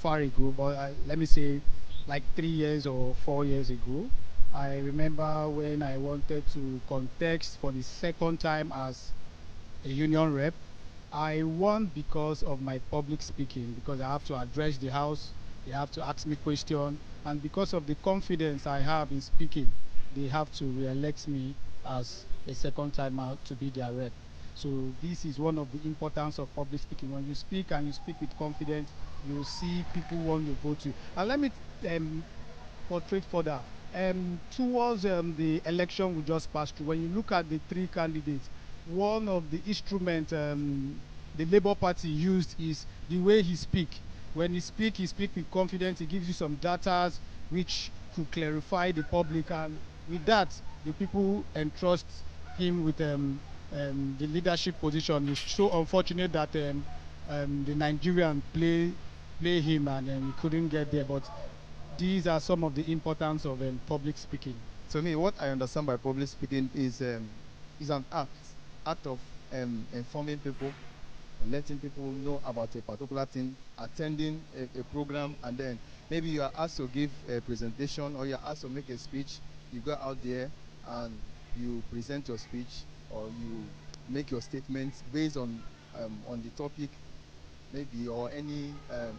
far ago, but let me say like 3 years or 4 years ago. I remember when I wanted to contest for the second time as a union rep. I won because of my public speaking, because I have to address the house, they have to ask me questions, and because of the confidence I have in speaking, they have to re-elect me as a second time out to be their rep. So this is one of the importance of public speaking. When you speak and you speak with confidence, you will see people want to vote you. And let me um, portray further. Towards the election we just passed through, when you look at the three candidates, one of the instruments the Labour Party used is the way he speak. When he speak with confidence. He gives you some data which could clarify the public, and with that, the people entrust him with the leadership position. It's so unfortunate that the Nigerian play him and he couldn't get there. But these are some of the importance of public speaking. To me, what I understand by public speaking is an act of informing people, letting people know about a particular thing, attending a program, and then maybe you are asked to give a presentation or you are asked to make a speech. You go out there and you present your speech or you make your statements based on the topic, maybe, or any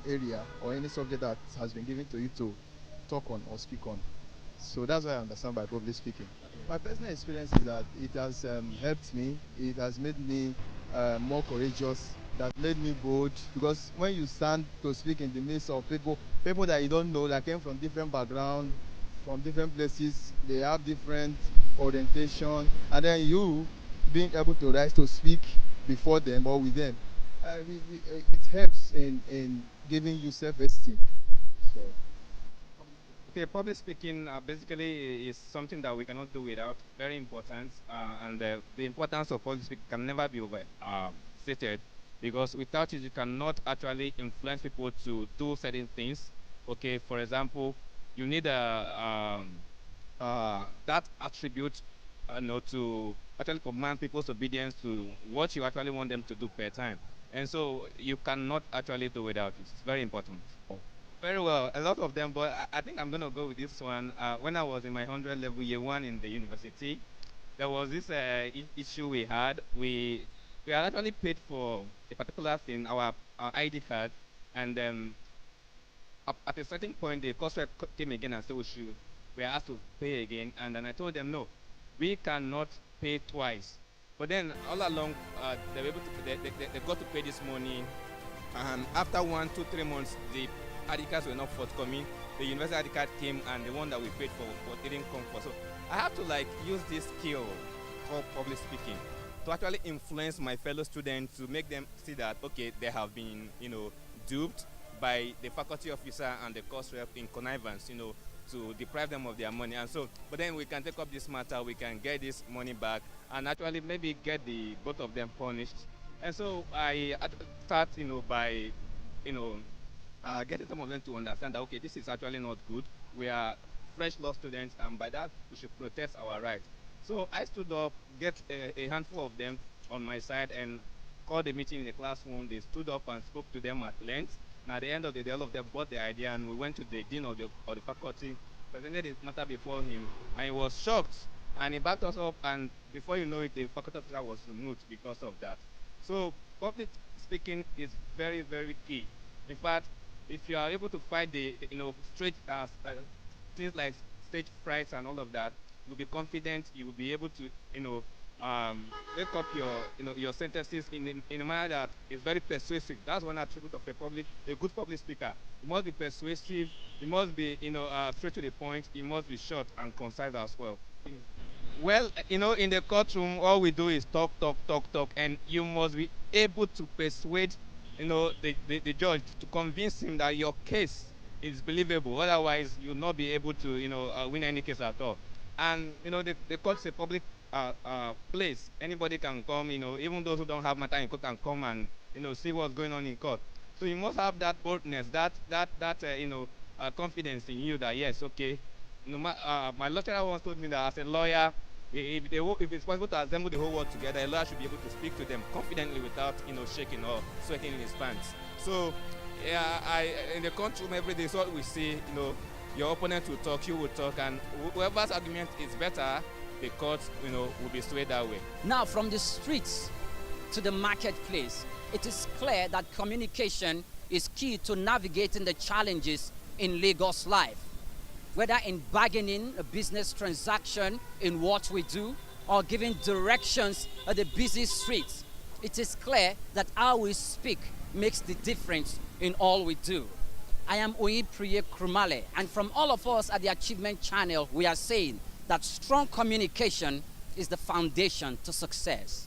area or any subject that has been given to you to talk on or speak on. So that's what I understand by public speaking. My personal experience is that it has helped me. It has made me more courageous. That made me bold, because when you stand to speak in the midst of people that you don't know, that came from different backgrounds, from different places, they have different orientation, and then you being able to rise to speak before them or with them, it helps in giving you self-esteem. So. Okay, public speaking basically is something that we cannot do without. Very important, and the importance of public speaking can never be over stated, because without it, you cannot actually influence people to do certain things. Okay, for example, you need that attribute, to actually command people's obedience to what you actually want them to do per time, and so you cannot actually do without it. It's very important. Very well, a lot of them, but I think I'm going to go with this one. When I was in my 100 level year one in the university, there was this issue we had. We had actually paid for a particular thing, our ID card, and at a certain point, the cost rep came again and said we are asked to pay again. And then I told them, no, we cannot pay twice. But then all along, they were able to, they got to pay this money. And after 1, 2, 3 months, the ID cards were not forthcoming. The university ID card came, and the one that we paid for didn't come for. So I have to use this skill called public speaking to actually influence my fellow students, to make them see that, okay, they have been duped by the faculty officer and the course rep in connivance, to deprive them of their money. And so, but then we can take up this matter, we can get this money back, and actually maybe get the both of them punished. And so I start, by, getting some of them to understand that, okay, this is actually not good. We are fresh law students, and by that, we should protest our rights. So I stood up, get a handful of them on my side, and called a meeting in the classroom. They stood up and spoke to them at length. And at the end of the day, all of them bought the idea, and we went to the dean of the faculty, presented the matter before him, and he was shocked. And he backed us up, and before you know it, the faculty officer was removed because of that. So public speaking is very, very key. In fact, if you are able to fight the straight things like stage frights and all of that, you'll be confident. You will be able to make up your sentences in a manner that is very persuasive. That's one attribute of a good public speaker. You must be persuasive. You must be straight to the point. You must be short and concise as well. Well, in the courtroom, all we do is talk, talk, talk, talk, and you must be able to persuade, the judge, to convince him that your case is believable. Otherwise, you'll not be able to, win any case at all. And the court's a public place. Anybody can come. Even those who don't have matter in court can come and see what's going on in court. So you must have that boldness, that confidence in you that yes, okay. My lecturer once told me that as a lawyer, if it's possible to assemble the whole world together, a lawyer should be able to speak to them confidently without shaking or sweating in his pants. So Yeah, in the courtroom every day is what we see. Your opponent will talk, you will talk, and whoever's argument is better, the court, will be swayed that way. Now, from the streets to the marketplace, it is clear that communication is key to navigating the challenges in Lagos life. Whether in bargaining a business transaction, in what we do, or giving directions at the busy streets, it is clear that how we speak makes the difference in all we do. I am Oyipriye Krumale, and from all of us at the Achievement Channel, we are saying that strong communication is the foundation to success.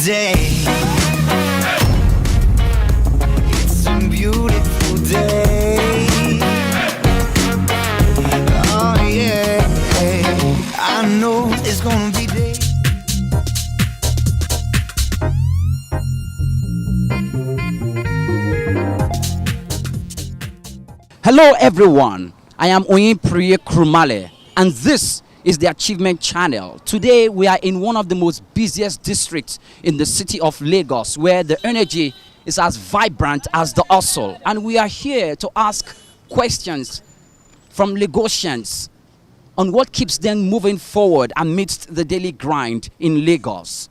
Day. It's a beautiful day. Oh yeah, I know it's gonna be day. Hello everyone, I am Oyipriye Krumale, and this is the Achievement Channel. Today we are in one of the most busiest districts in the city of Lagos, where the energy is as vibrant as the hustle, and we are here to ask questions from Lagosians on what keeps them moving forward amidst the daily grind in Lagos.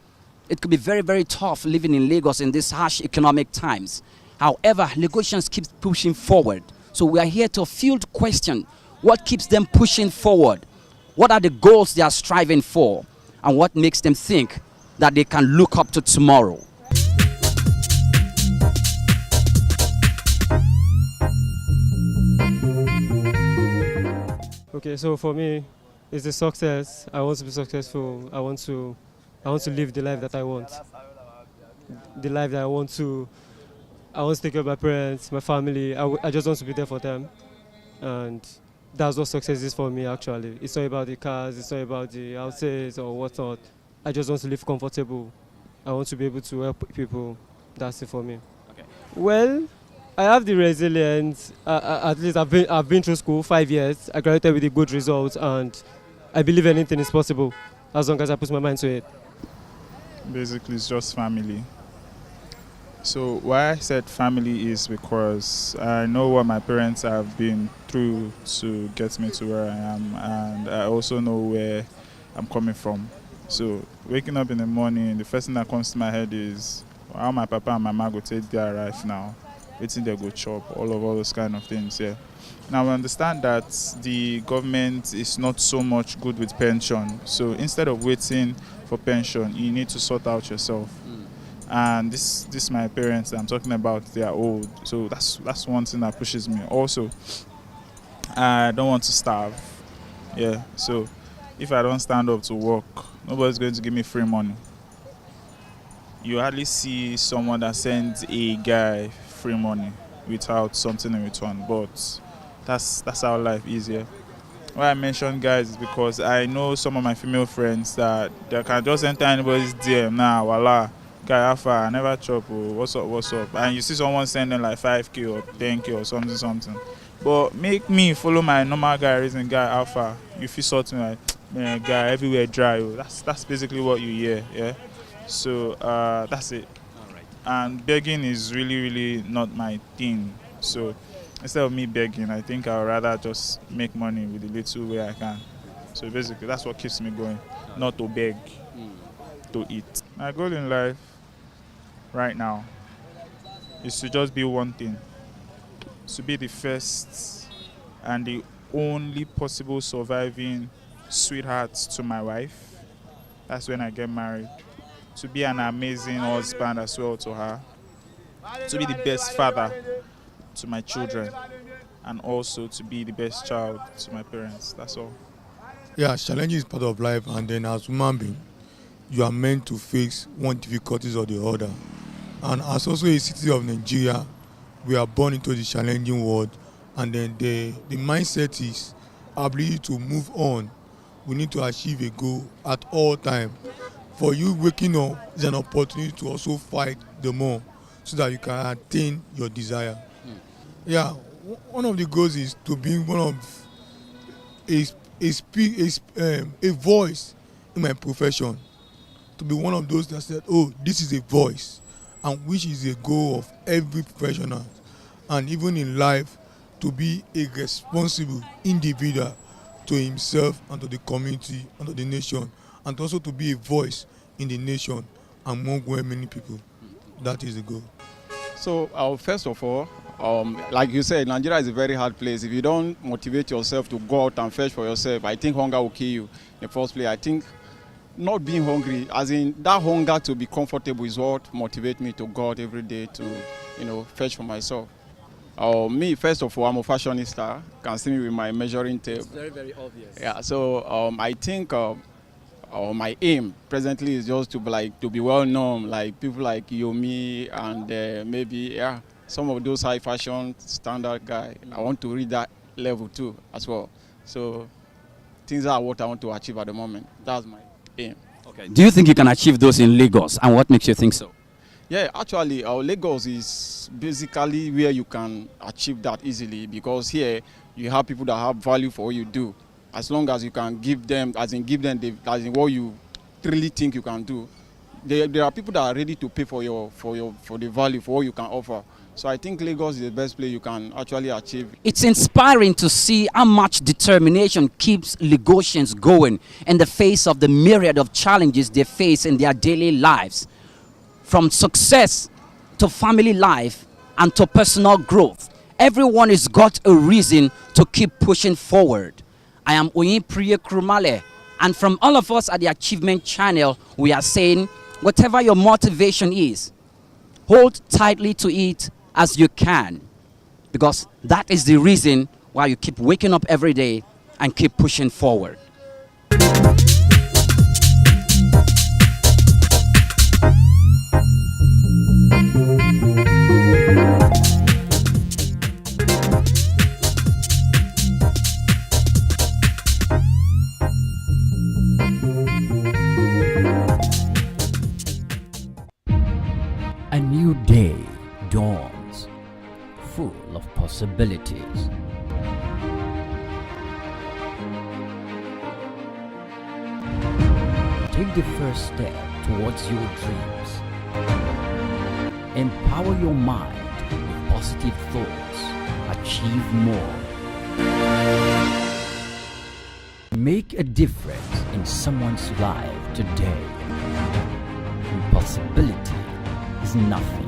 It could be very, very tough living in Lagos in these harsh economic times. However, Lagosians keep pushing forward. So we are here to field question what keeps them pushing forward. What are the goals they are striving for, and what makes them think that they can look up to tomorrow? Okay, so for me, it's a success. I want to be successful. I want to live the life that I want. The life that I want to take care of my parents, my family. I just want to be there for them, and that's what success is for me, actually. It's not about the cars, it's not about the houses or whatnot. I just want to live comfortable. I want to be able to help people. That's it for me. Okay. Well, I have the resilience. At least I've been through school 5 years. I graduated with a good result, and I believe anything is possible as long as I put my mind to it. Basically, it's just family. So why I said family is because I know what my parents have been through to get me to where I am, and I also know where I'm coming from. So waking up in the morning, the first thing that comes to my head is how my papa and my mama go take their life now, waiting they go chop, all those kind of things. Yeah. Now I understand that the government is not so much good with pension. So instead of waiting for pension, you need to sort out yourself. And this my parents that I'm talking about, they are old, so that's one thing that pushes me. Also, I don't want to starve. Yeah, so if I don't stand up to work, nobody's going to give me free money. You hardly see someone that sends a guy free money without something in return, but that's how life is. Yeah. Why I mention guys is because I know some of my female friends that they can just enter anybody's DM now, voila. Guy, Alpha, I never chop, oh, what's up, and you see someone sending like 5k or 10k or something. But make me follow my normal guy reason, guy, Alpha, you feel something like, man, guy, everywhere dry, oh. That's basically what you hear, yeah. So that's it. All right. And begging is really not my thing. So instead of me begging, I think I'd rather just make money with the little way I can. So basically, that's what keeps me going, not to beg, to eat. My goal in life right now is to just be one thing, to be the first and the only possible surviving sweetheart to my wife, That's when I get married. To be an amazing husband as well to her. To be the best father to my children. And also to be the best child to my parents. That's all. Yeah, challenge is part of life, and then as human being, you are meant to face one difficulties or the other. And as also a citizen of Nigeria, we are born into the challenging world, and then the mindset is ability to move on. We need to achieve a goal at all time. For you waking up is an opportunity to also fight the more so that you can attain your desire. Yeah, one of the goals is to be one of a voice in my profession, to be one of those that said, oh, this is a voice, and which is a goal of every professional, and even in life, to be a responsible individual to himself and to the community and to the nation, and also to be a voice in the nation among many people. That is the goal. So first of all, like you said, Nigeria is a very hard place. If you don't motivate yourself to go out and fetch for yourself, I think hunger will kill you in the first place. I think not being hungry, as in that hunger to be comfortable, is what motivates me to go out every day to, fetch for myself. Me, first of all, I'm a fashionista. You can see me with my measuring tape. It's very, very obvious. Yeah, so I think my aim presently is just to be well known, like people like Yomi and maybe some of those high fashion standard guys. I want to reach that level too as well. So things are what I want to achieve at the moment. That's my aim. Okay. Do you think you can achieve those in Lagos, and what makes you think so? Yeah, actually, Lagos is basically where you can achieve that easily, because here you have people that have value for what you do. As long as you can give them what you really think you can do, there are people that are ready to pay for the value for what you can offer. So I think Lagos is the best place you can actually achieve. It's inspiring to see how much determination keeps Lagosians going in the face of the myriad of challenges they face in their daily lives. From success to family life and to personal growth, everyone has got a reason to keep pushing forward. I am Oyin Priye Krumale, and from all of us at the Achievement Channel, we are saying, whatever your motivation is, hold tightly to it as you can, because that is the reason why you keep waking up every day and keep pushing forward. A new day dawns, full of possibilities. Take the first step towards your dreams. Empower your mind with positive thoughts. Achieve more. Make a difference in someone's life today. Impossibility is nothing.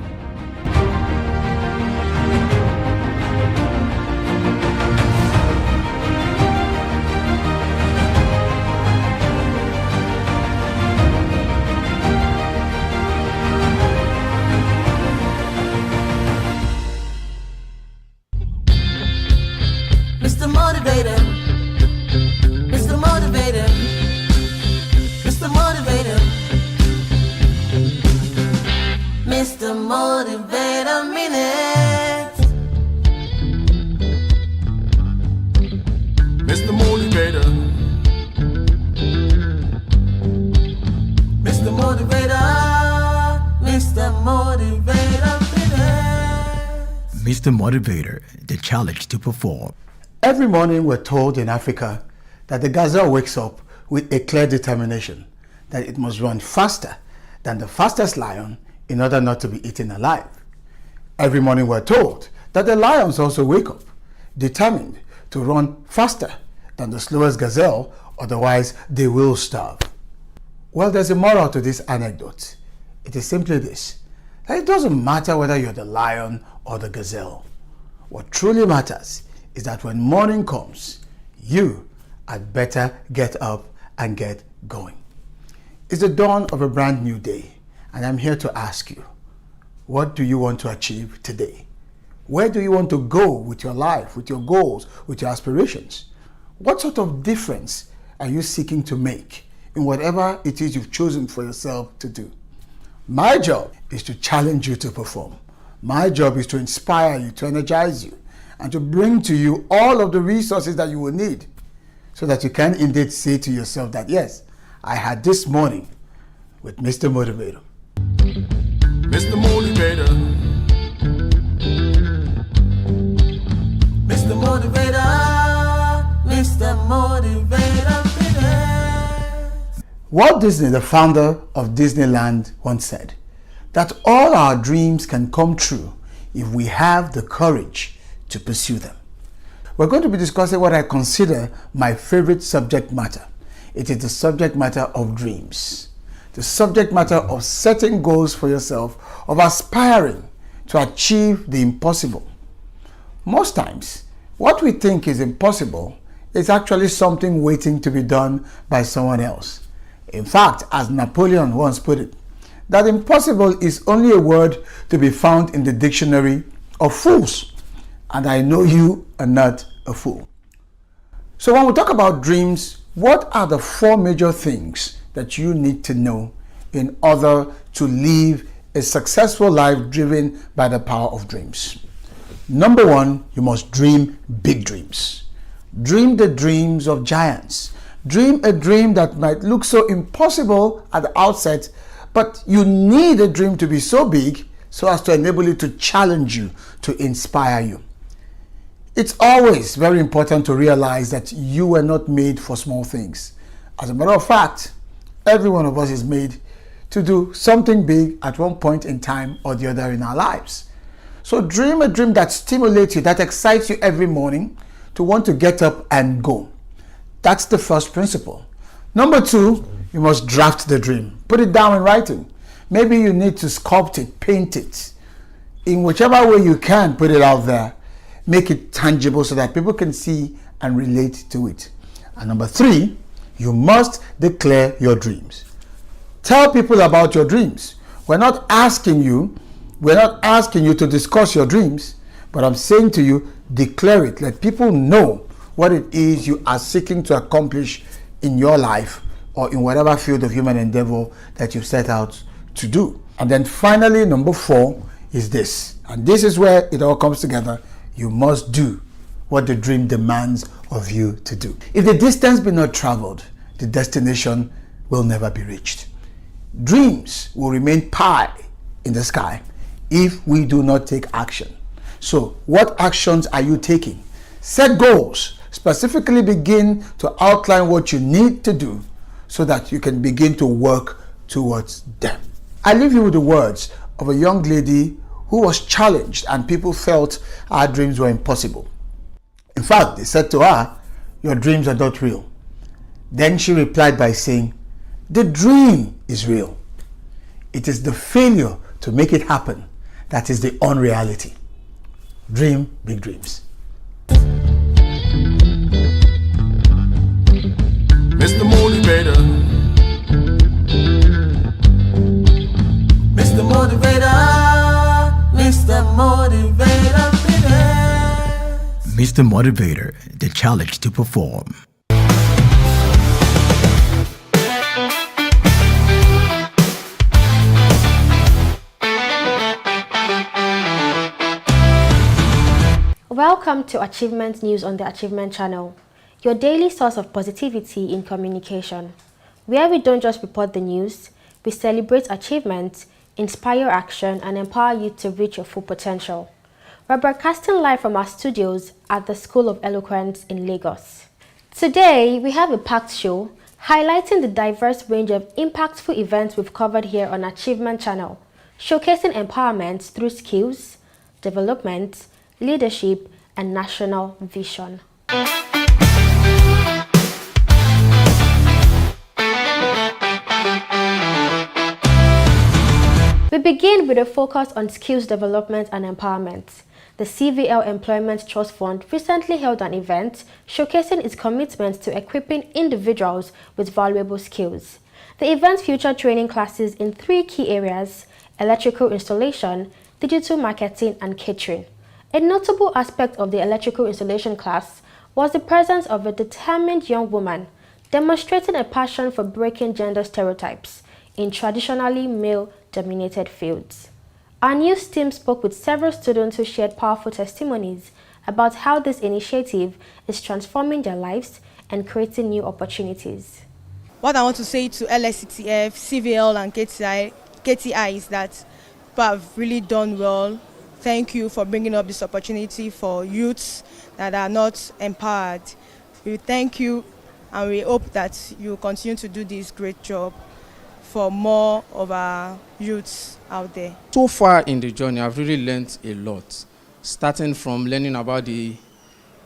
Mr. Motivator, Mr. Motivator, Mr. Motivator, Mr. Motivator Minute. Mr. Motivator, Mr. Motivator, Mr. Motivator Minute. Mr. Motivator, the challenge to perform. Every morning we're told in Africa that the gazelle wakes up with a clear determination that it must run faster than the fastest lion in order not to be eaten alive. Every morning we're told that the lions also wake up determined to run faster than the slowest gazelle, otherwise they will starve. Well, there's a moral to this anecdote. It is simply this: that it doesn't matter whether you're the lion or the gazelle. What truly matters is that when morning comes, you had better get up and get going. It's the dawn of a brand new day, and I'm here to ask you, what do you want to achieve today? Where do you want to go with your life, with your goals, with your aspirations? What sort of difference are you seeking to make in whatever it is you've chosen for yourself to do? My job is to challenge you to perform. My job is to inspire you, to energize you, and to bring to you all of the resources that you will need so that you can indeed say to yourself that, yes, I had this morning with Mr. Motivator. Mr. Motivator. Mr. Motivator. Mr. Motivator. Walt Disney, the founder of Disneyland, once said that all our dreams can come true if we have the courage to pursue them. We're going to be discussing what I consider my favorite subject matter. It is the subject matter of dreams. The subject matter of setting goals for yourself, of aspiring to achieve the impossible. Most times, what we think is impossible is actually something waiting to be done by someone else. In fact, as Napoleon once put it, that impossible is only a word to be found in the dictionary of fools. And I know you are not a fool. So when we talk about dreams, what are the 4 major things that you need to know in order to live a successful life driven by the power of dreams? Number 1, you must dream big dreams. Dream the dreams of giants. Dream a dream that might look so impossible at the outset, but you need a dream to be so big so as to enable it to challenge you, to inspire you. It's always very important to realize that you were not made for small things. As a matter of fact, every one of us is made to do something big at one point in time or the other in our lives. So dream a dream that stimulates you, that excites you every morning to want to get up and go. That's the first principle. Number 2, you must draft the dream. Put it down in writing. Maybe you need to sculpt it, paint it. In whichever way you can, put it out there. Make it tangible so that people can see and relate to it. And number 3, you must declare your dreams. Tell people about your dreams. We're not asking you to discuss your dreams, but I'm saying to you, declare it. Let people know what it is you are seeking to accomplish in your life or in whatever field of human endeavor that you've set out to do. And then finally, number 4 is this. And this is where it all comes together. You must do what the dream demands of you to do. If the distance be not traveled, the destination will never be reached. Dreams will remain pie in the sky if we do not take action. So what actions are you taking? Set goals. Specifically begin to outline what you need to do so that you can begin to work towards them. I leave you with the words of a young lady who was challenged and people felt her dreams were impossible. In fact, they said to her, "Your dreams are not real." Then she replied by saying, "The dream is real. It is the failure to make it happen that is the unreality." Dream big dreams. Mr. Motivator. Mr. Motivator. Mr. Motivator. Mr. Motivator, the challenge to perform. Welcome to Achievement News on the Achievement Channel, your daily source of positivity in communication, where we don't just report the news, we celebrate achievements, inspire action, and empower you to reach your full potential. We're broadcasting live from our studios at the School of Eloquence in Lagos. Today, we have a packed show highlighting the diverse range of impactful events we've covered here on Achievement Channel, showcasing empowerment through skills, development, leadership, and national vision. We begin with a focus on skills development and empowerment. The CVL Employment Trust Fund recently held an event showcasing its commitment to equipping individuals with valuable skills. The event featured training classes in 3 key areas: electrical installation, digital marketing, and catering. A notable aspect of the electrical installation class was the presence of a determined young woman, demonstrating a passion for breaking gender stereotypes in traditionally male-dominated fields. Our news team spoke with several students who shared powerful testimonies about how this initiative is transforming their lives and creating new opportunities. What I want to say to LSCTF, CVL and KTI is that people have really done well. Thank you for bringing up this opportunity for youths that are not empowered. We thank you and we hope that you continue to do this great job for more of our youths out there. So far in the journey, I've really learned a lot, starting from learning about the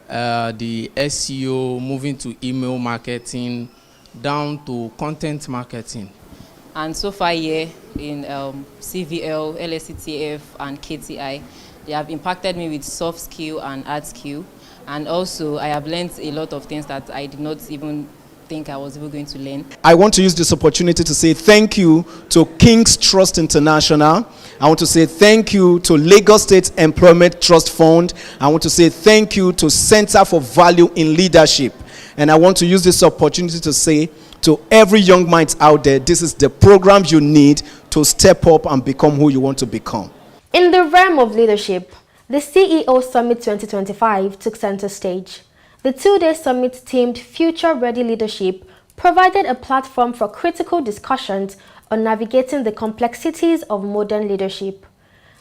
SEO, moving to email marketing, down to content marketing. And so far here in CVL, LSCTF and KTI, they have impacted me with soft skill and hard skill. And also I have learned a lot of things that I did not even think I was ever going to learn. I want to use this opportunity to say thank you to King's Trust International. I want to say thank you to Lagos State Employment Trust Fund. I want to say thank you to Center for Value in Leadership. And I want to use this opportunity to say to every young mind out there, this is the program you need to step up and become who you want to become. In the realm of leadership, the CEO Summit 2025 took center stage. The 2-day summit themed Future Ready Leadership provided a platform for critical discussions on navigating the complexities of modern leadership.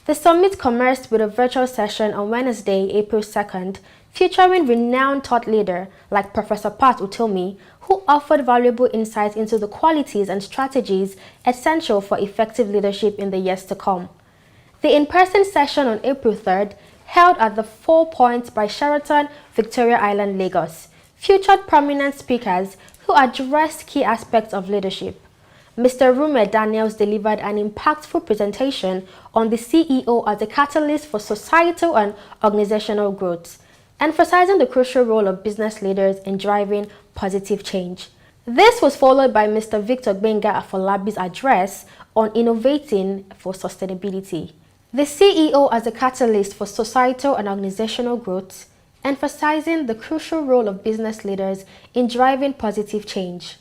The summit commenced with a virtual session on Wednesday, April 2nd, featuring renowned thought leader like Professor Pat Utomi, who offered valuable insights into the qualities and strategies essential for effective leadership in the years to come. The in-person session on April 3rd, held at the 4 Points by Sheraton, Victoria Island, Lagos, featured prominent speakers who addressed key aspects of leadership. Mr. Rume Daniels delivered an impactful presentation on the CEO as a catalyst for societal and organizational growth, emphasizing the crucial role of business leaders in driving positive change. This was followed by Mr. Victor Gbenga Afolabi's address on innovating for sustainability. The CEO as a catalyst for societal and organizational growth, emphasizing the crucial role of business leaders in driving positive change.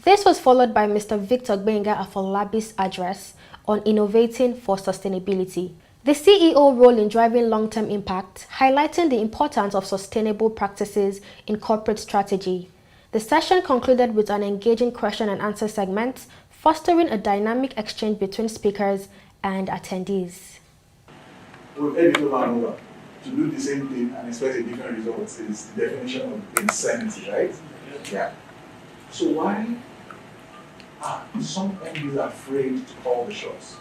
This was followed by Mr. Victor Gbenga Afolabi's address on innovating for sustainability. The CEO role in driving long-term impact, highlighting the importance of sustainable practices in corporate strategy. The session concluded with an engaging question and answer segment, fostering a dynamic exchange between speakers and attendees. We've heard it over and over. To do the same thing and expect a different result is the definition of insanity, right? Yeah. So why are some MDs afraid to call the shots?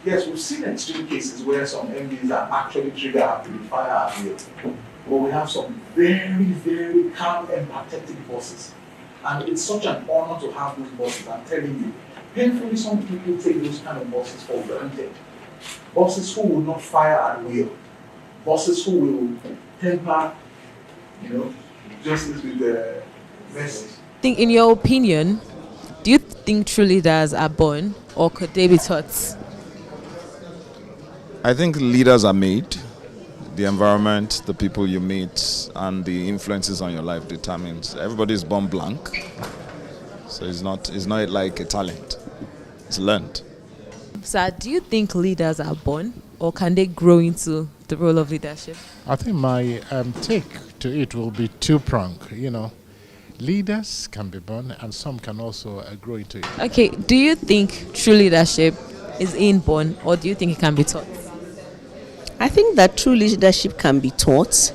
Yes, we've seen extreme cases where some MDs are actually trigger happy, fire at will. But we have some very, very calm, empathetic bosses. And it's such an honor to have those bosses. I'm telling you, painfully some people take those kind of bosses for granted. Bosses who will not fire at will. Bosses who will temper, justice with the message. In your opinion, do you think true leaders are born or could they be taught? I think leaders are made. The environment, the people you meet, and the influences on your life determines. Everybody is born blank, so it's not like a talent. It's learned. So, do you think leaders are born, or can they grow into the role of leadership? I think my take to it will be two-pronged. Leaders can be born, and some can also grow into it. Okay, do you think true leadership is inborn, or do you think it can be taught? I think that true leadership can be taught.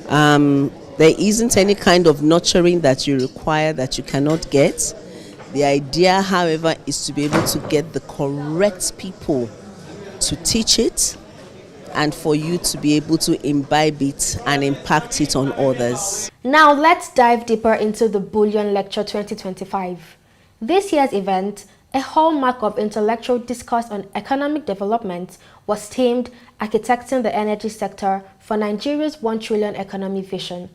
There isn't any kind of nurturing that you require that you cannot get. The idea, however, is to be able to get the correct people to teach it and for you to be able to imbibe it and impact it on others. Now let's dive deeper into the Bullion Lecture 2025. This year's event, a hallmark of intellectual discourse on economic development, was themed Architecting the Energy Sector for Nigeria's 1 trillion economy vision.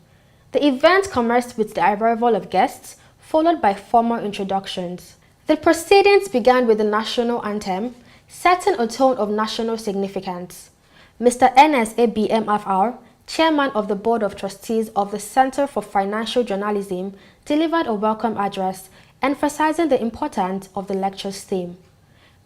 The event commenced with the arrival of guests, followed by formal introductions. The proceedings began with the national anthem, setting a tone of national significance. Mr. Ernest ABMFR, Chairman of the Board of Trustees of the Center for Financial Journalism, delivered a welcome address emphasizing the importance of the lecture's theme.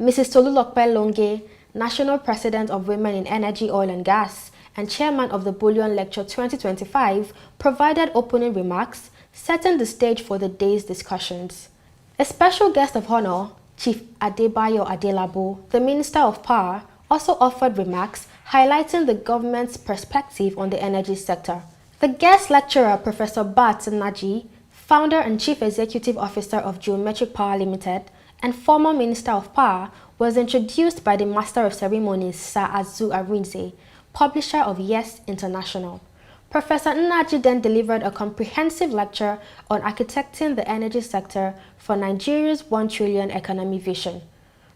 Mrs. Tolulokpe Longe, National President of Women in Energy, Oil and Gas, and Chairman of the Bullion Lecture 2025, provided opening remarks, setting the stage for the day's discussions. A special guest of honor, Chief Adebayo Adelabo, the Minister of Power, also offered remarks highlighting the government's perspective on the energy sector. The guest lecturer, Professor Bat Naji, founder and Chief Executive Officer of Geometric Power Limited and former Minister of Power, was introduced by the Master of Ceremonies, Sir Azu Arinze, publisher of Yes International. Professor Naji then delivered a comprehensive lecture on architecting the energy sector for Nigeria's 1 trillion economy vision,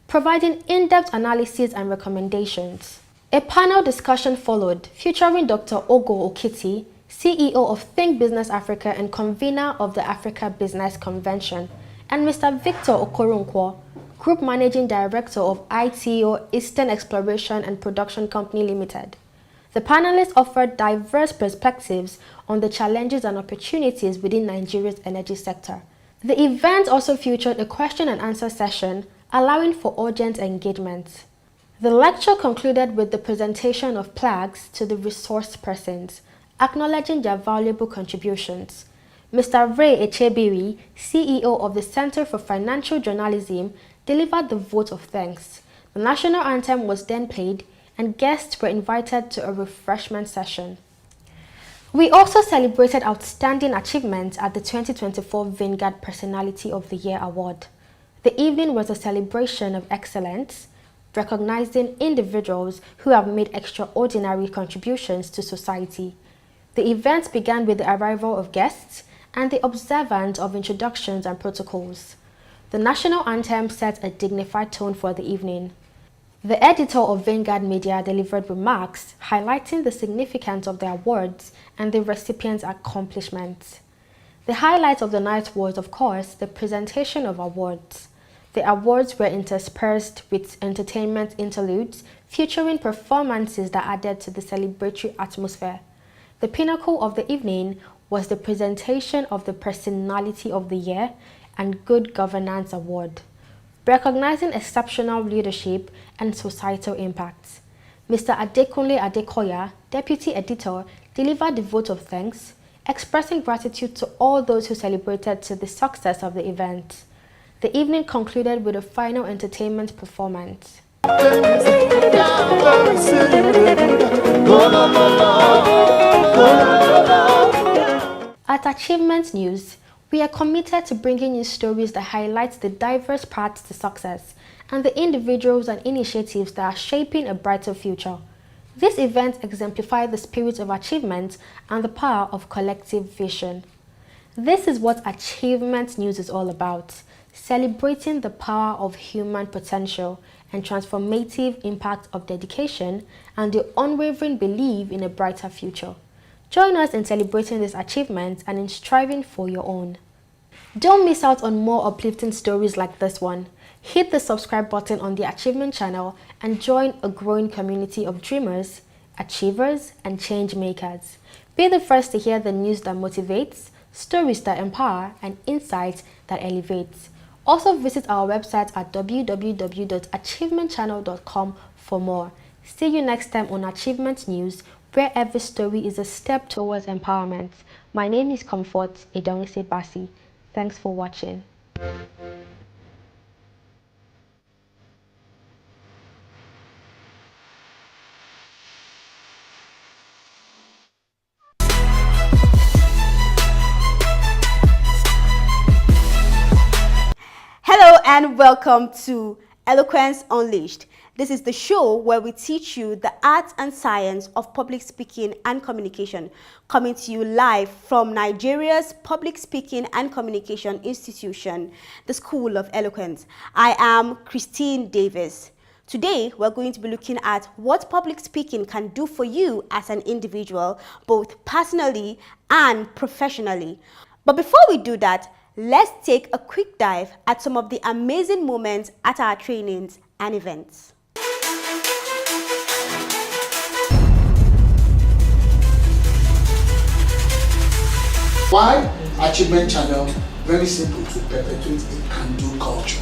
providing in-depth analysis and recommendations. A panel discussion followed, featuring Dr. Ogo Okiti, CEO of Think Business Africa and convener of the Africa Business Convention, and Mr. Victor Okoronkwo, Group Managing Director of ITO Eastern Exploration and Production Company Limited. The panelists offered diverse perspectives on the challenges and opportunities within Nigeria's energy sector. The event also featured a question and answer session, allowing for audience engagement. The lecture concluded with the presentation of plaques to the resource persons, acknowledging their valuable contributions. Mr. Ray Echebiri, CEO of the Center for Financial Journalism, delivered the vote of thanks. The national anthem was then played, and guests were invited to a refreshment session. We also celebrated outstanding achievements at the 2024 Vanguard Personality of the Year Award. The evening was a celebration of excellence, recognizing individuals who have made extraordinary contributions to society. The event began with the arrival of guests and the observance of introductions and protocols. The national anthem set a dignified tone for the evening. The editor of Vanguard Media delivered remarks highlighting the significance of the awards and the recipients' accomplishments. The highlight of the night was, of course, the presentation of awards. The awards were interspersed with entertainment interludes featuring performances that added to the celebratory atmosphere. The pinnacle of the evening was the presentation of the Personality of the Year and Good Governance Award, recognizing exceptional leadership and societal impacts. Mr. Adekunle Adekoya, Deputy Editor, delivered the vote of thanks, expressing gratitude to all those who celebrated to the success of the event. The evening concluded with a final entertainment performance. At Achievement News, we are committed to bringing you stories that highlight the diverse paths to success and the individuals and initiatives that are shaping a brighter future. This event exemplifies the spirit of achievement and the power of collective vision. This is what Achievement News is all about, celebrating the power of human potential and transformative impact of dedication and the unwavering belief in a brighter future. Join us in celebrating this achievement and in striving for your own. Don't miss out on more uplifting stories like this one. Hit the subscribe button on the Achievement channel and join a growing community of dreamers, achievers, and change makers. Be the first to hear the news that motivates, stories that empower, and insights that elevate. Also visit our website at www.achievementchannel.com for more. See you next time on Achievement News, where every story is a step towards empowerment. My name is Comfort Edongise Basi. Thanks for watching. Hello and welcome to Eloquence Unleashed. This is the show where we teach you the art and science of public speaking and communication, coming to you live from Nigeria's Public Speaking and Communication Institution, the School of Eloquence. I am Christine Davis. Today, we're going to be looking at what public speaking can do for you as an individual, both personally and professionally. But before we do that, let's take a quick dive at some of the amazing moments at our trainings and events. Why Achievement Channel? Very simple, to perpetuate a can-do culture.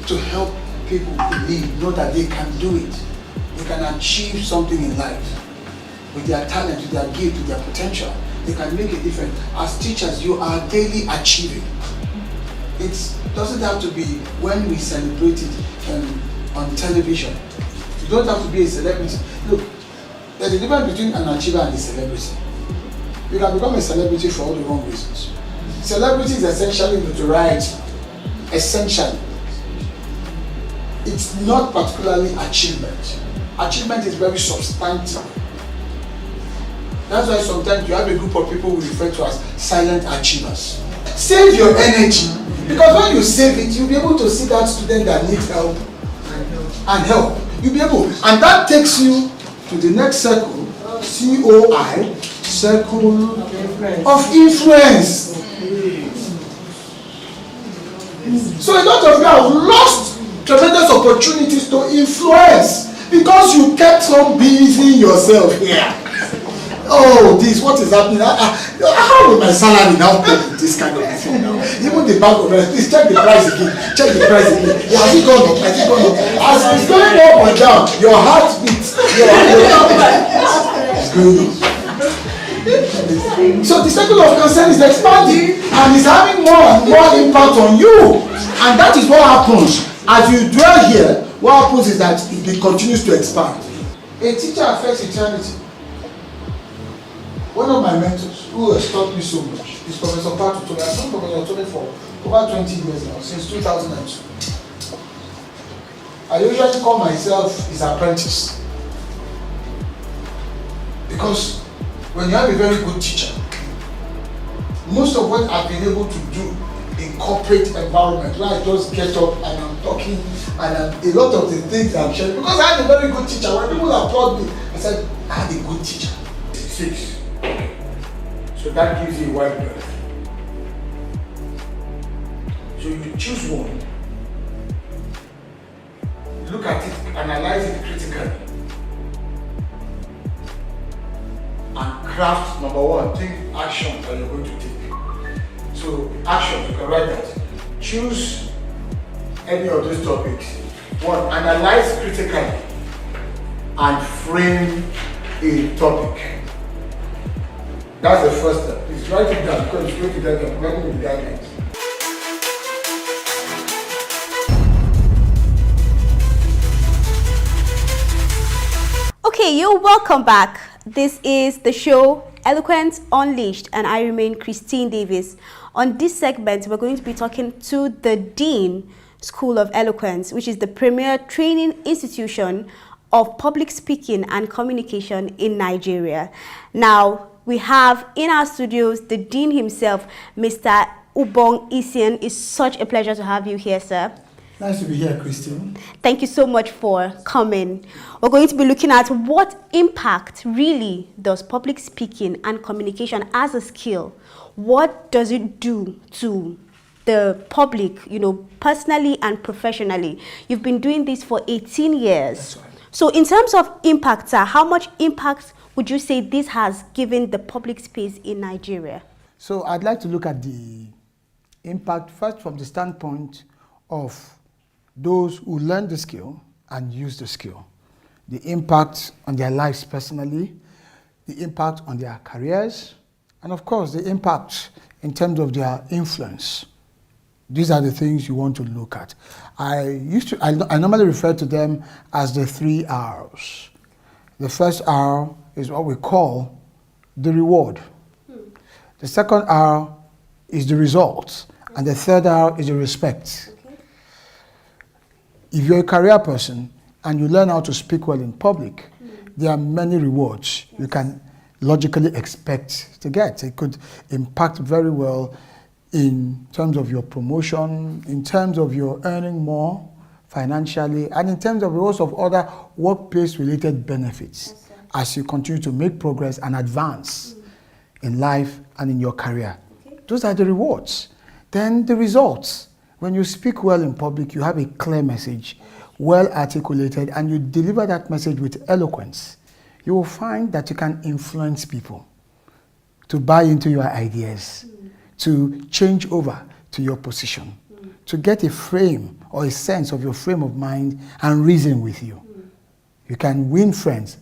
To help people believe, know that they can do it. They can achieve something in life. With their talent, with their gift, with their potential, they can make a difference. As teachers, you are daily achieving. It doesn't have to be when we celebrate it on television. You don't have to be a celebrity. Look, there's a difference between an achiever and a celebrity. You can become a celebrity for all the wrong reasons. Celebrity is essentially notoriety. Essentially. It's not particularly achievement. Achievement is very substantive. That's why sometimes you have a group of people we refer to as silent achievers. Save your energy, because when you save it, you'll be able to see that student that needs help and help. You'll be able, and that takes you to the next circle, COI, circle of influence. So a lot of you have lost tremendous opportunities to influence because you kept on busy yourself here. Oh, what is happening? How will my salary now pay for this kind of thing now? Even the bank of rest, please check the price again. Check the price again. Yeah, has it gone up? Has it gone up? As it's going up or down, your heart beats. It's going up. So the circle of concern is expanding and is having more and more impact on you. And that is what happens. As you dwell here, what happens is that it continues to expand. A teacher affects eternity. One of my mentors, who has taught me so much, is Professor Patu Tole. I've known Professor Tole for over 20 years now, since 2002. I usually call myself his apprentice. Because when you have a very good teacher, most of what I've been able to do in corporate environment, where I just get up and I'm talking and a lot of the things I'm sharing, because I had a very good teacher. When people applaud me, I said, I had a good teacher. 6. So that gives you a wide berth. So you choose one, look at it, analyze it critically, and craft number 1, think action that you're going to take. So action, you can write that. Choose any of those topics. 1, analyze critically and frame a topic. That's the first step. Please write it down because it's going to get them working with guidelines. Okay, you're welcome back. This is the show Eloquence Unleashed, and I remain Christine Davis. On this segment, we're going to be talking to the Dean School of Eloquence, which is the premier training institution of public speaking and communication in Nigeria. Now, we have in our studios the Dean himself, Mr. Ubong Isian. It's such a pleasure to have you here, sir. Nice to be here, Christine. Thank you so much for coming. We're going to be looking at what impact really does public speaking and communication as a skill, what does it do to the public, personally and professionally. You've been doing this for 18 years. That's right. So in terms of impact, sir, how much impact would you say this has given the public space in Nigeria? So I'd like to look at the impact first from the standpoint of those who learn the skill and use the skill. The impact on their lives personally, the impact on their careers, and of course the impact in terms of their influence. These are the things you want to look at. I normally refer to them as the 3 R's. The first R is what we call the reward. The second R is the results. And the third R is the respect. Okay. If you're a career person and you learn how to speak well in public, there are many rewards you can logically expect to get. It could impact very well in terms of your promotion, in terms of your earning more financially, and in terms of lots of other workplace-related benefits as you continue to make progress and advance in life and in your career. Okay. Those are the rewards. Then the results. When you speak well in public, you have a clear message, well articulated, and you deliver that message with eloquence. You will find that you can influence people to buy into your ideas, to change over to your position, to get a frame or a sense of your frame of mind and reason with you. You can win friends.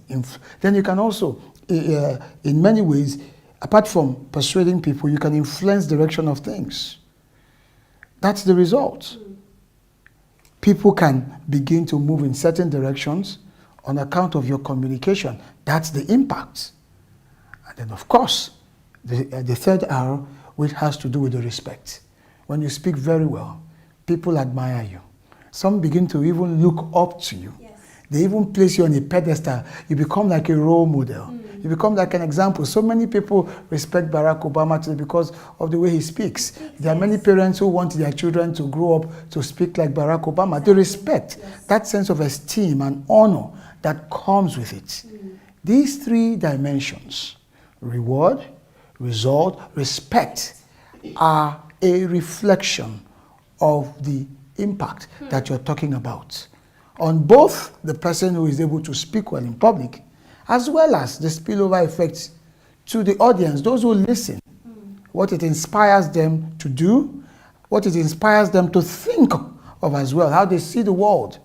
Then you can also, in many ways, apart from persuading people, you can influence the direction of things. That's the result. People can begin to move in certain directions on account of your communication. That's the impact. And then, of course, the third R, which has to do with the respect. When you speak very well, people admire you. Some begin to even look up to you. Yes. They even place you on a pedestal. You become like a role model. You become like an example. So many people respect Barack Obama today because of the way he speaks. There are many parents who want their children to grow up to speak like Barack Obama. They respect that sense of esteem and honor that comes with it. These three dimensions, reward, result, respect, are a reflection of the impact that you're talking about on both the person who is able to speak well in public, as well as the spillover effects to the audience, those who listen, what it inspires them to do, what it inspires them to think of as well, how they see the world.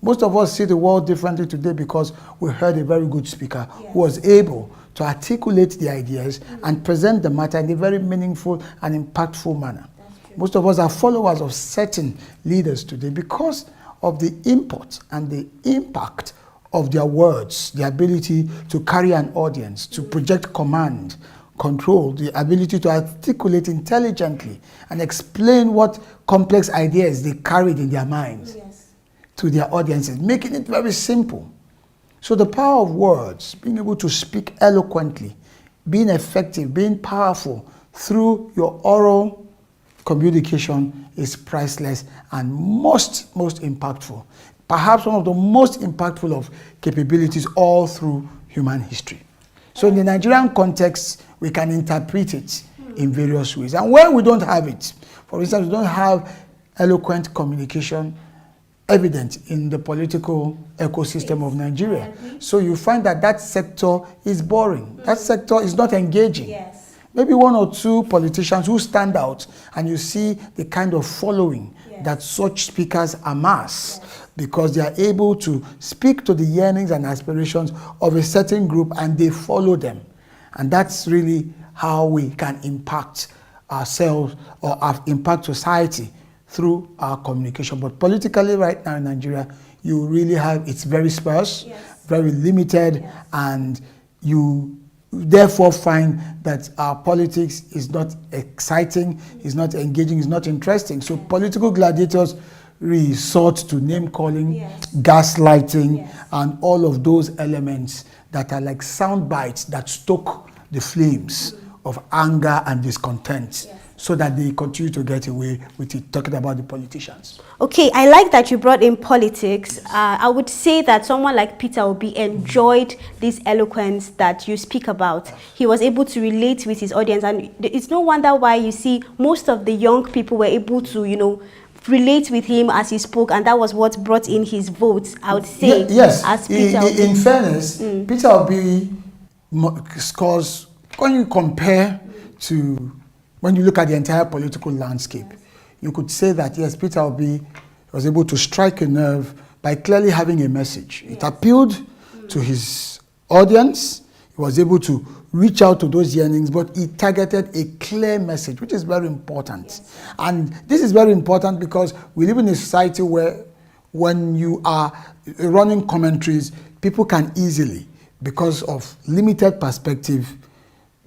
Most of us see the world differently today because we heard a very good speaker who was able to articulate the ideas and present the matter in a very meaningful and impactful manner. Most of us are followers of certain leaders today because of the import and the impact of their words, the ability to carry an audience, to project command, control, the ability to articulate intelligently and explain what complex ideas they carried in their minds to their audiences, making it very simple. So the power of words, being able to speak eloquently, being effective, being powerful through your oral communication is priceless and most impactful. Perhaps one of the most impactful of capabilities all through human history. So in the Nigerian context, we can interpret it in various ways. And when we don't have it, for instance, we don't have eloquent communication evident in the political ecosystem of Nigeria. So you find that that sector is boring. That sector is not engaging. Maybe one or two politicians who stand out and you see the kind of following that such speakers amass because they are able to speak to the yearnings and aspirations of a certain group and they follow them. And that's really how we can impact ourselves or impact society through our communication. But politically right now in Nigeria, you really have, it's very sparse, very limited, and you therefore find that our politics is not exciting, is not engaging, is not interesting. So political gladiators resort to name-calling, gaslighting, and all of those elements that are like sound bites that stoke the flames of anger and discontent so that they continue to get away with it, talking about the politicians. Okay, I like that you brought in politics. I would say that someone like Peter Obi enjoyed this eloquence that you speak about. He was able to relate with his audience, and it's no wonder why you see most of the young people were able to, you know, relate with him as he spoke, and that was what brought in his votes, I would say. Yes, as Peter Obi. In fairness, Peter Obi scores, when you compare to, when you look at the entire political landscape, you could say that, yes, Peter Obi was able to strike a nerve by clearly having a message. It appealed to his audience. He was able to reach out to those yearnings, but he targeted a clear message, which is very important. And this is very important because we live in a society where when you are running commentaries, people can easily, because of limited perspective,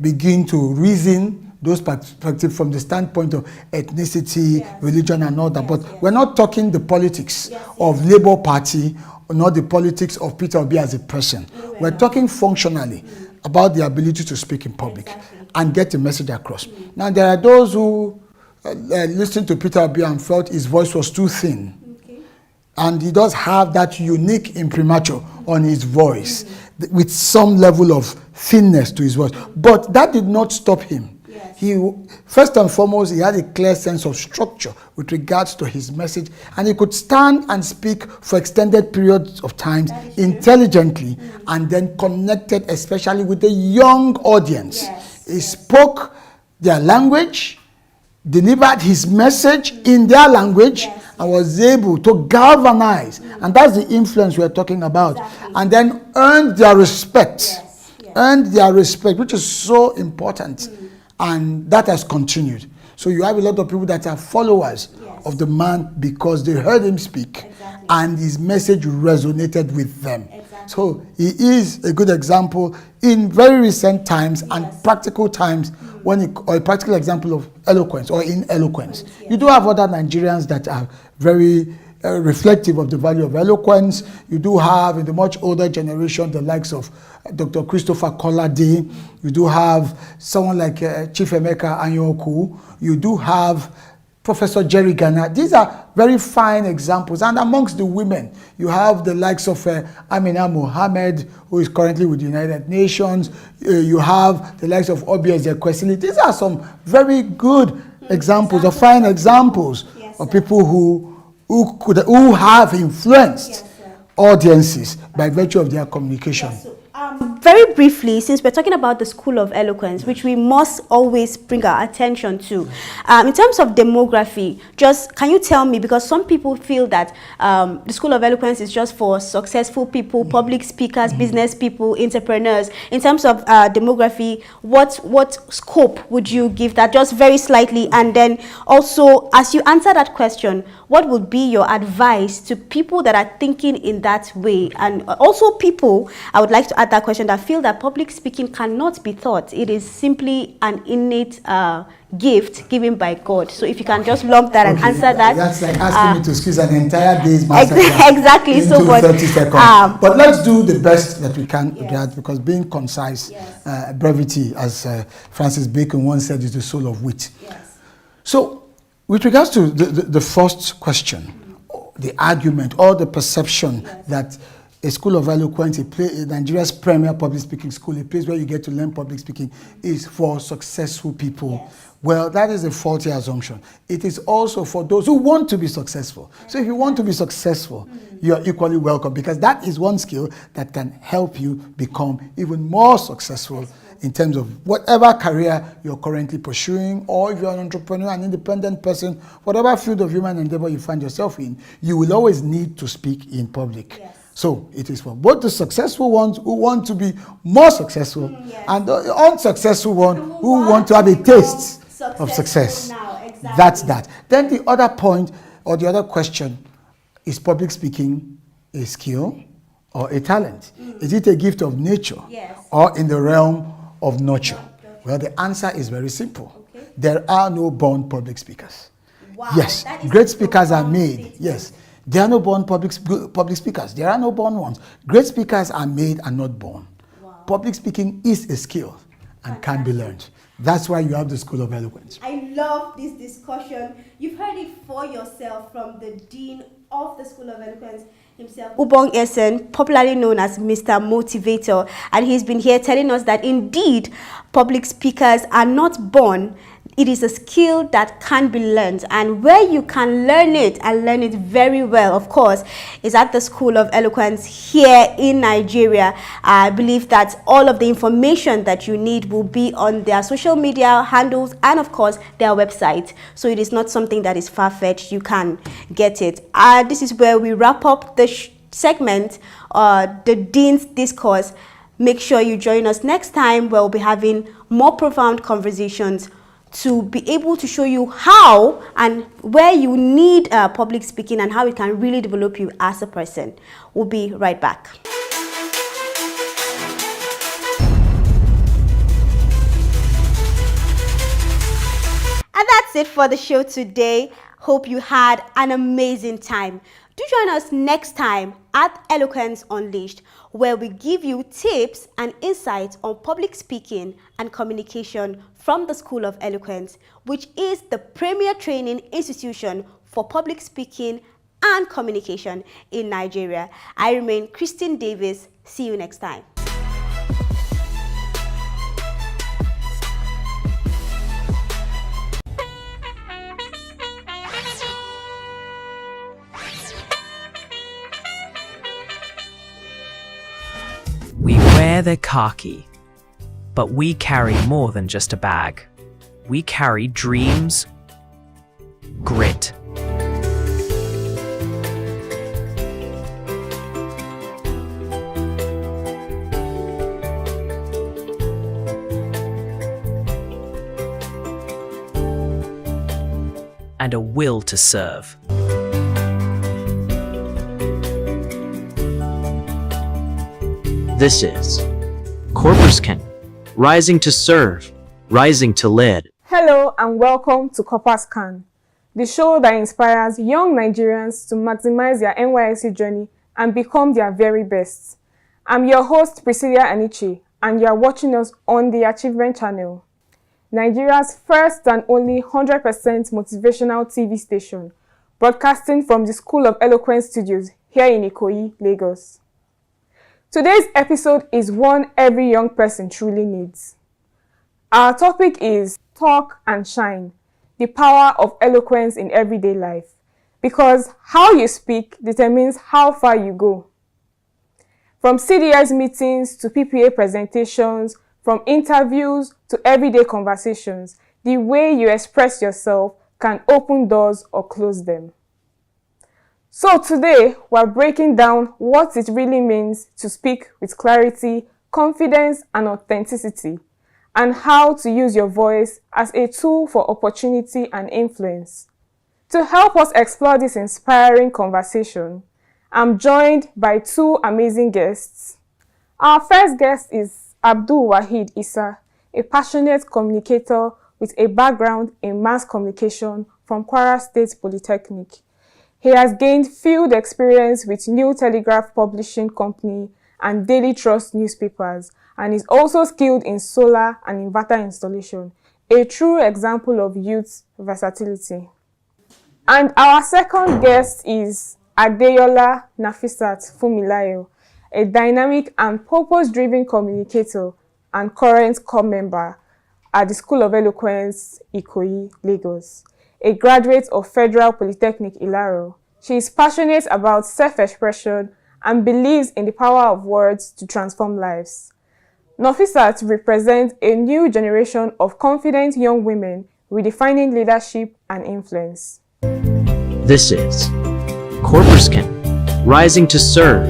begin to reason those perspectives from the standpoint of ethnicity, religion, and all that. But we're not talking the politics of Labour Party, or not the politics of Peter Obi as a person. We're talking functionally about the ability to speak in public and get the message across. Now, there are those who listened to Peter Obi and felt his voice was too thin. And he does have that unique imprimatur on his voice with some level of thinness to his voice. But that did not stop him. first and foremost, he had a clear sense of structure with regards to his message, and he could stand and speak for extended periods of time intelligently, and then connected especially with the young audience. He spoke their language, delivered his message in their language, and was able to galvanize, and that's the influence we're talking about, and then earned their respect. Earned their respect, which is so important, and that has continued. So you have a lot of people that are followers of the man because they heard him speak, and his message resonated with them. So he is a good example in very recent times and practical times, or a practical example of eloquence or in eloquence. You do have other Nigerians that are very reflective of the value of eloquence. You do have, in the much older generation, the likes of Dr. Christopher Kolade. You do have someone like Chief Emeka Anyoku. You do have Professor Jerry Ghana. These are very fine examples. And amongst the women, you have the likes of Amina Mohammed, who is currently with the United Nations. You have the likes of Obi Ezekwesili. These are some very good examples, or fine examples of people who have influenced audiences by virtue of their communication. Very briefly, since we're talking about the School of Eloquence, which we must always bring our attention to, in terms of demography, just can you tell me, because some people feel that the School of Eloquence is just for successful people, public speakers, business people, entrepreneurs. In terms of demography, what scope would you give that, just very slightly? And then also, as you answer that question, what would be your advice to people that are thinking in that way? And also people, I would like to add that question, that feel that public speaking cannot be taught. It is simply an innate gift given by God. So if you can just lump that and answer that. That's like asking me to squeeze an entire day's masterclass exactly. into So, 30 seconds. But let's do the best that we can, because being concise, brevity, as Francis Bacon once said, is the soul of wit. So with regards to the first question, the argument or the perception that a School of Eloquence, Nigeria's premier public speaking school, a place where you get to learn public speaking, is for successful people. Well, that is a faulty assumption. It is also for those who want to be successful. So if you want to be successful, you are equally welcome, because that is one skill that can help you become even more successful in terms of whatever career you're currently pursuing, or if you're an entrepreneur, an independent person, whatever field of human endeavor you find yourself in, you will always need to speak in public. So it is for both the successful ones who want to be more successful and the unsuccessful ones who want to have a taste of success. That's that. Then the other point, or the other question, is public speaking a skill or a talent? Is it a gift of nature or in the realm of nurture? Well, the answer is very simple. There are no born public speakers. Yes, great speakers are made. Yes. There are no born public speakers. There are no born ones. Great speakers are made and not born. Public speaking is a skill and can be learned. That's why you have the School of Eloquence. I love this discussion. You've heard it for yourself from the Dean of the School of Eloquence himself, Ubong Essen, popularly known as Mr. Motivator. And he's been here telling us that indeed public speakers are not born. It is a skill that can be learned, and where you can learn it and learn it very well, of course, is at the School of Eloquence here in Nigeria. I believe that all of the information that you need will be on their social media handles and, of course, their website. So it is not something that is far-fetched. You can get it. This is where we wrap up the segment, the Dean's Discourse. Make sure you join us next time, where we'll be having more profound conversations to be able to show you how and where you need public speaking and how it can really develop you as a person. We'll be right back. And that's it for the show today. Hope you had an amazing time. Do join us next time at Eloquence Unleashed, where we give you tips and insights on public speaking and communication from the School of Eloquence, which is the premier training institution for public speaking and communication in Nigeria. I remain Christine Davis. See you next time. We wear the khaki, but we carry more than just a bag. We carry dreams, grit, and a will to serve. This is Corpuscan, rising to serve, rising to lead. Hello and welcome to Corpuscan, the show that inspires young Nigerians to maximize their NYSC journey and become their very best. I'm your host Priscilla Aniche, and you are watching us on the Achievement Channel, Nigeria's first and only 100% motivational TV station, broadcasting from the School of Eloquence Studios here in Ikoyi, Lagos. Today's episode is one every young person truly needs. Our topic is Talk and Shine, the power of eloquence in everyday life, because how you speak determines how far you go. From CDS meetings to PPA presentations, from interviews to everyday conversations, the way you express yourself can open doors or close them. So today, we're breaking down what it really means to speak with clarity, confidence, and authenticity, and how to use your voice as a tool for opportunity and influence. To help us explore this inspiring conversation, I'm joined by two amazing guests. Our first guest is Abdul Wahid Issa, a passionate communicator with a background in mass communication from Kwara State Polytechnic. He has gained field experience with New Telegraph Publishing Company and Daily Trust newspapers, and is also skilled in solar and inverter installation, a true example of youth versatility. And our second guest is Adeyola Nafisat Fumilayo, a dynamic and purpose-driven communicator and current core member at the School of Eloquence, Ikoyi, Lagos. A graduate of Federal Polytechnic Ilaro. She is passionate about self-expression and believes in the power of words to transform lives. Nafisat represents a new generation of confident young women redefining leadership and influence. This is Corpuscan, rising to serve,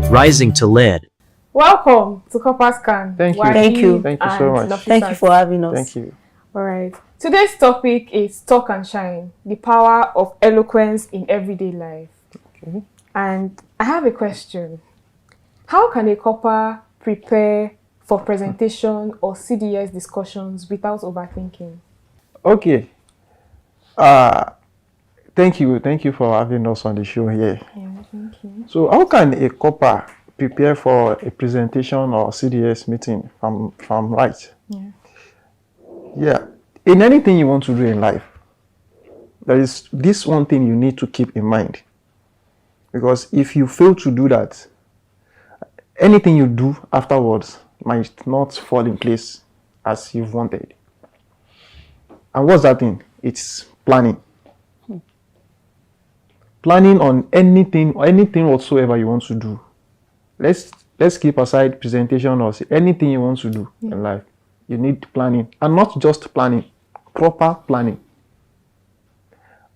rising to lead. Welcome to Corpuscan. Thank you. Thank you. Thank you so much. Nafisat. Thank you for having us. Thank you. All right. Today's topic is Talk and Shine, the power of eloquence in everyday life. Okay. And I have a question. How can a copper prepare for presentation or CDS discussions without overthinking? Okay. Thank you for having us on the show here. Yeah, thank you. So how can a copper prepare for a presentation or CDS meeting from right? Yeah. Yeah. In anything you want to do in life, there is this one thing you need to keep in mind. Because if you fail to do that, anything you do afterwards might not fall in place as you've wanted. And what's that thing? It's planning. Planning on anything whatsoever you want to do. Let's keep aside presentation or anything you want to do in life. You need planning, and not just planning, proper planning.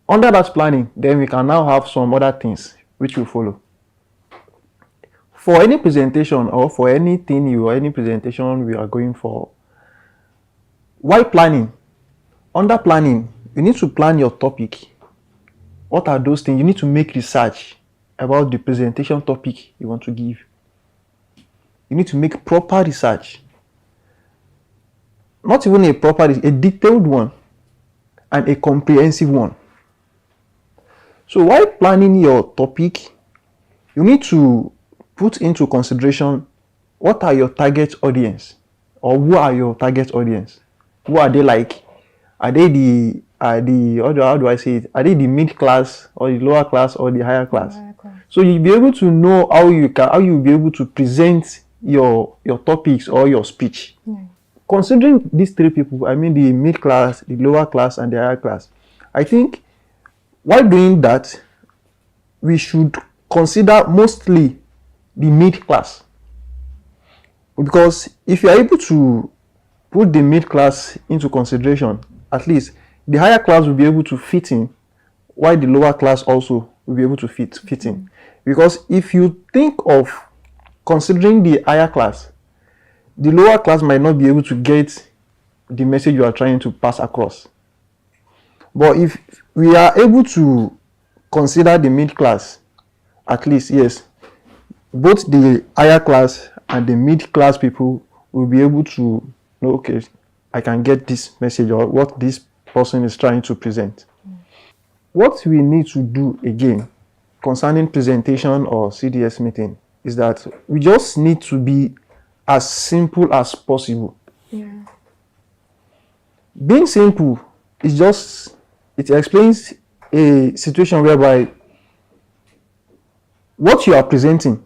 Under that planning, then we can now have some other things which will follow. For any presentation or for any presentation we are going for, while planning, under planning, you need to plan your topic. What are those things? You need to make research about the presentation topic you want to give. You need to make proper research. Not even a detailed one and a comprehensive one. So while planning your topic, you need to put into consideration what are your target audience, or who are your target audience? Who are they like? Are they the how do I say it? Are they the mid class or the lower class or the higher class? So you'll be able to know how you'll be able to present your topics or your speech. Considering these three people, I mean the mid class, the lower class, and the higher class, I think while doing that, we should consider mostly the mid class. Because if you are able to put the mid class into consideration, at least the higher class will be able to fit in, while the lower class also will be able to fit in. Because if you think of considering the higher class, the lower class might not be able to get the message you are trying to pass across. But if we are able to consider the mid class, at least, yes, both the higher class and the mid class people will be able to know, okay, I can get this message or what this person is trying to present. What we need to do again concerning presentation or CDS meeting is that we just need to be as simple as possible. Yeah. Being simple is just, it explains a situation whereby what you are presenting,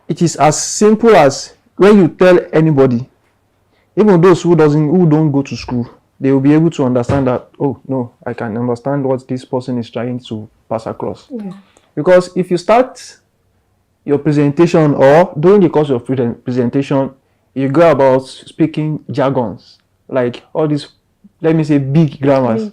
it is as simple as when you tell anybody, even those who don't go to school, they will be able to understand that, oh no, I can understand what this person is trying to pass across. Yeah. Because if you start your presentation or during the course of presentation, you go about speaking jargons, like all these, let me say, big grammars.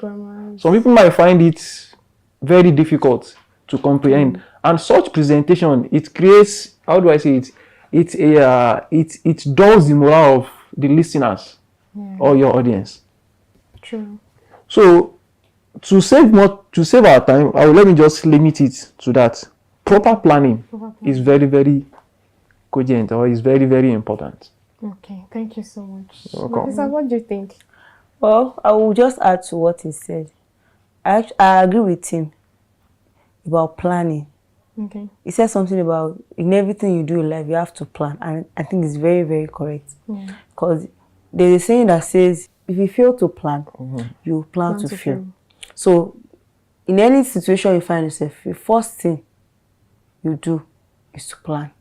Some people might find it very difficult to comprehend. And such presentation, it creates, how do I say it? It dulls the morale of the listeners or your audience. True. So to save our time, let me just limit it to that. Proper planning is very, very cogent, or is very, very important. Okay, thank you so much. You're welcome. Marisa, what do you think? Well, I will just add to what he said. I agree with him about planning. Okay. He said something about in everything you do in life, you have to plan. And I think it's very, very correct. Yeah. Because there's a saying that says, if you fail to plan, you plan to fail. So, in any situation you find yourself, the first thing you do is to plan.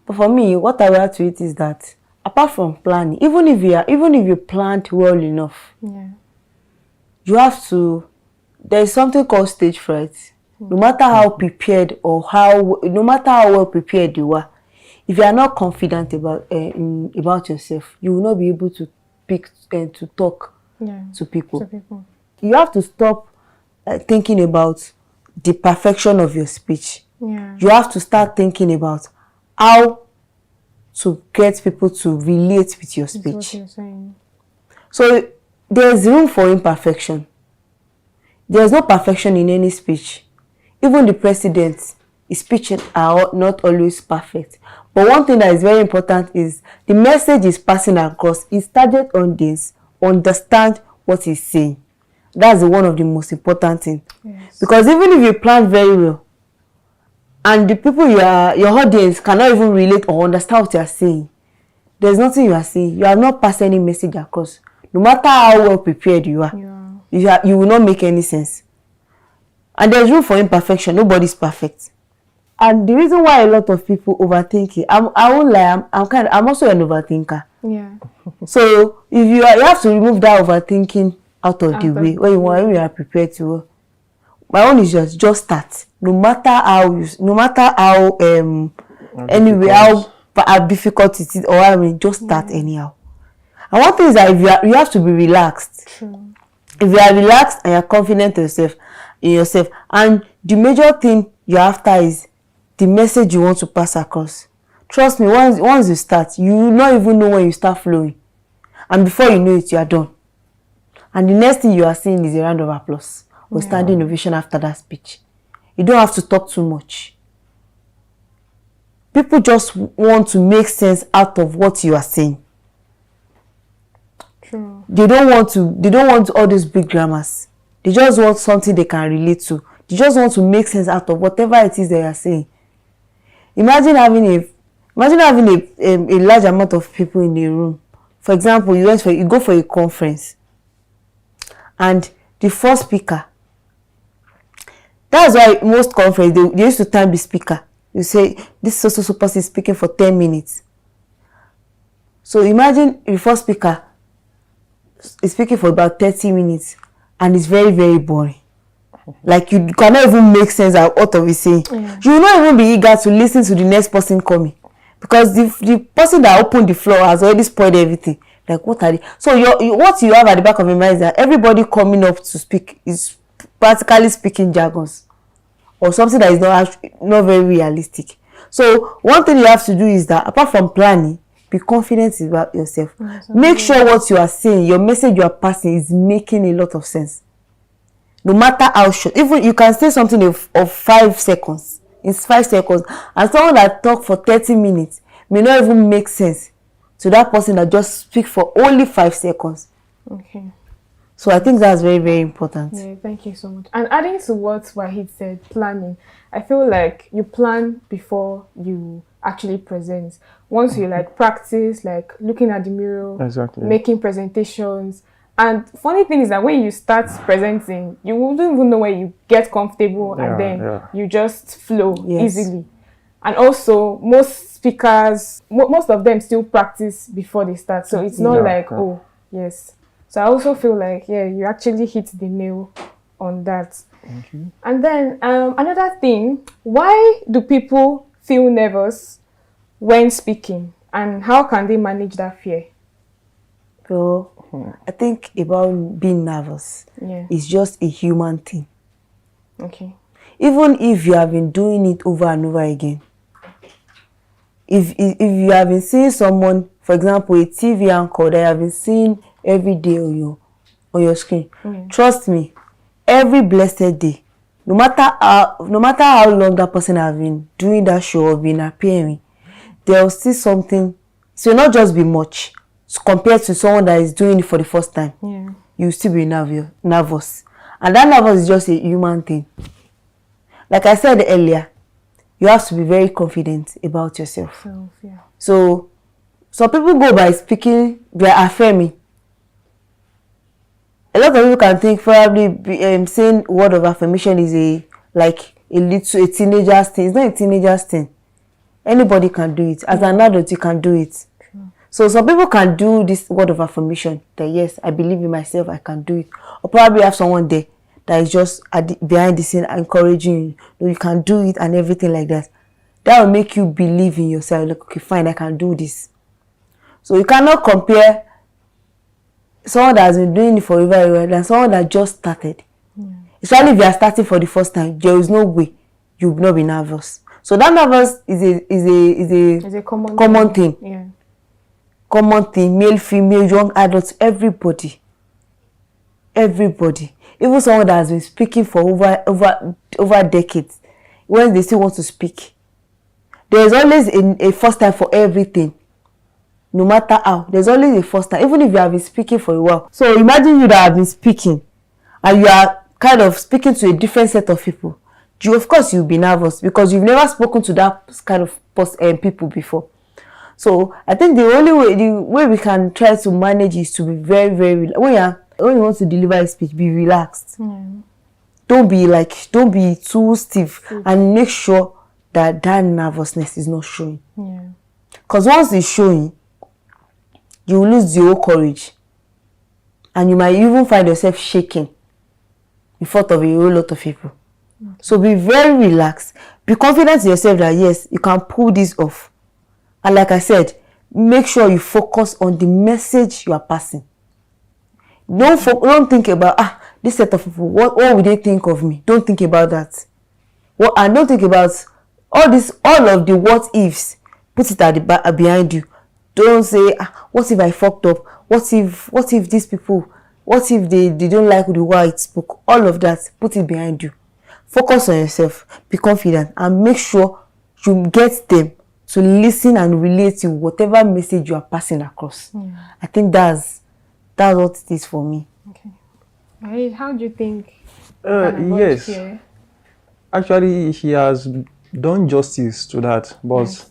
But for me, what I will add to it is that apart from planning, even if you planned well enough, you have to. There's something called stage fright. No matter how prepared or no matter how well prepared you are, if you are not confident about yourself, you will not be able to talk to people. You have to stop thinking about the perfection of your speech. Yeah. You have to start thinking about how to get people to relate with your speech. That's what you're saying. So there's room for imperfection. There's no perfection in any speech. Even the president's speeches are not always perfect. But one thing that is very important is the message is passing across. His target audience understand what he's saying. That's one of the most important things. Yes. Because even if you plan very well, and the people your audience cannot even relate or understand what you are saying, there's nothing you are saying. You have not passed any message across. No matter how well prepared you are, you will not make any sense. And there's room for imperfection. Nobody's perfect. And the reason why a lot of people overthink it, I won't lie, I'm also an overthinker. Yeah. So if you have to remove that overthinking out of the way when you are prepared to. My own is just start. No matter how difficult it is, or just start anyhow. And one thing is that you have to be relaxed. True. If you are relaxed and you are confident in yourself, and the major thing you're after is the message you want to pass across. Trust me, once you start, you will not even know when you start flowing. And before you know it, you are done. And the next thing you are seeing is a round of applause or standing ovation after that speech. You don't have to talk too much. People just want to make sense out of what you are saying. True. They don't want all these big grammars. They just want something they can relate to. They just want to make sense out of whatever it is they are saying. Imagine having a large amount of people in a room. For example, you go for a conference, and the first speaker. That's why most conferences they used to time the speaker. You say this so person is speaking for 10 minutes. So imagine the first speaker is speaking for about 30 minutes, and it's very, very boring. Like you cannot even make sense out of it saying. Yeah. You will not even be eager to listen to the next person coming. because the person that opened the floor has already spoiled everything. Like, what are they? So what you have at the back of your mind is that everybody coming up to speak is practically speaking jargons or something that is not very realistic. So one thing you have to do is that, apart from planning, be confident about yourself. Make sure what you are saying, your message you are passing, is making a lot of sense. No matter how short, even you can say something of 5 seconds. It's 5 seconds, and someone that talk for 30 minutes may not even make sense to that person that just speak for only 5 seconds. Okay. So I think that's very, very important. Yeah, thank you so much. And adding to what Wahid said, planning, I feel like you plan before you actually present. Once you like practice, like looking at the mirror, exactly, making presentations. And funny thing is that when you start presenting, you wouldn't even know when you get comfortable, and then you just flow easily. And also, most speakers, most of them still practice before they start. So it's not like, oh, yes. So I also feel like, yeah, you actually hit the nail on that. And then another thing, why do people feel nervous when speaking, and how can they manage that fear? So I think about being nervous. It's just a human thing. Okay. Even if you have been doing it over and over again, if you have been seeing someone, for example, a TV anchor that you have been seeing every day on your screen, trust me, every blessed day, no matter how long that person has been doing that show or been appearing, there will still something. So not just be much compared to someone that is doing it for the first time. You will still be nervous, and that nervous is just a human thing. Like I said earlier, you have to be very confident about yourself. So some people go by speaking, they are affirming. A lot of people can think probably saying word of affirmation is a teenager's thing. It's not a teenager's thing. Anybody can do it. As an adult, you can do it. So some people can do this word of affirmation that yes, I believe in myself, I can do it. Or probably have someone there that is just behind the scene encouraging you. You can do it and everything like that. That will make you believe in yourself. Like, okay, fine, I can do this. So you cannot compare someone that has been doing it for a while than someone that just started. Especially if you are starting for the first time, there is no way you will not be nervous. So that nervous is a common thing. Common thing, male, female, young adults, everybody. Even someone that has been speaking for over decades, when they still want to speak, there is always a first time for everything. No matter how, there's always a first time, even if you have been speaking for a while. So imagine you that have been speaking, and you are kind of speaking to a different set of people. Of course, you'll be nervous because you've never spoken to that kind of people before. So I think the way we can try to manage is to be very, very when you want to deliver a speech, be relaxed. Don't be too stiff, and make sure that nervousness is not showing. Because once it's showing, you will lose your courage, and you might even find yourself shaking in front of a whole lot of people. So be very relaxed. Be confident in yourself that yes, you can pull this off. And like I said, make sure you focus on the message you are passing. Don't think about this set of people. What will they think of me? Don't think about that. And don't think about all of the what ifs. Put it at the behind you. Don't say, what if I fucked up? What if these people? What if they don't like the way I spoke? All of that, put it behind you. Focus on yourself. Be confident, and make sure you get them to listen and relate to whatever message you are passing across. I think that's what it is for me. Okay. How do you think? Yes. Fear? Actually, he has done justice to that, but